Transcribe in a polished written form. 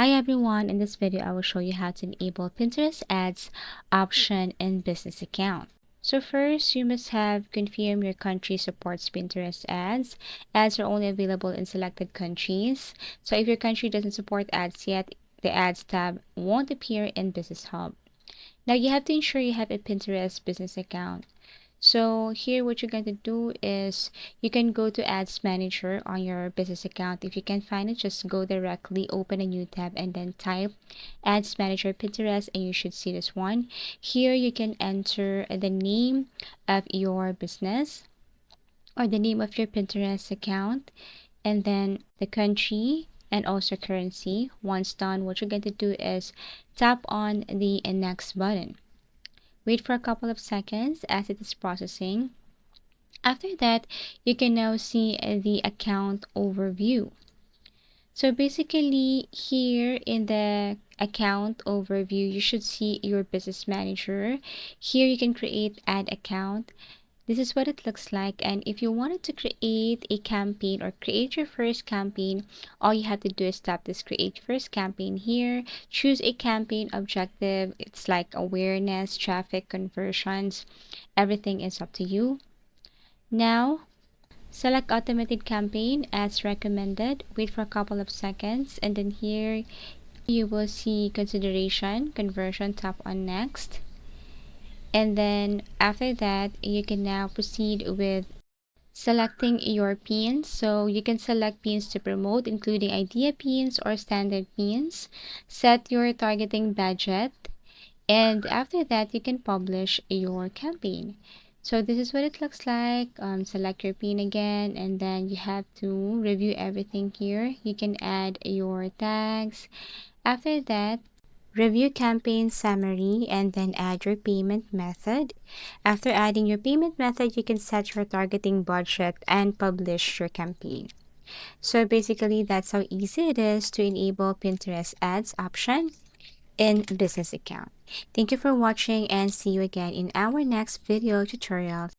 Hi everyone, in this video I will show you how to enable Pinterest ads option in business account. So first, you must have confirmed your country supports Pinterest ads. Ads are only available in selected countries. So if your country doesn't support ads yet, the ads tab won't appear in Business Hub. Now you have to ensure you have a Pinterest business account. So here what you're going to do is you can go to Ads Manager on your business account. If you can't find it, just go directly, open a new tab and then type Ads Manager Pinterest and you should see this one. Here you can enter the name of your business or the name of your Pinterest account and then the country and also currency. Once done, what you're going to do is tap on the next button. Wait for a couple of seconds as it is processing. After that, you can now see the account overview. So basically here in the account overview, you should see your business manager. Here you can create ad account. This is what it looks like, and if you wanted to create a campaign or create your first campaign, all you have to do is tap this create first campaign here, choose a campaign objective. It's like awareness, traffic, conversions, everything is up to you. Now select automated campaign as recommended, wait for a couple of seconds, and then here you will see consideration, conversion, tap on next. And then after that, you can now proceed with selecting your pins. So you can select pins to promote, including idea pins or standard pins. Set your targeting budget. And after that, you can publish your campaign. So this is what it looks like. Select your pin again, and then you have to review everything here. You can add your tags. After that, review campaign summary and then add your payment method. After adding your payment method, you can set your targeting budget and publish your campaign. So basically, that's how easy it is to enable Pinterest ads option in business account. Thank you for watching and see you again in our next video tutorial.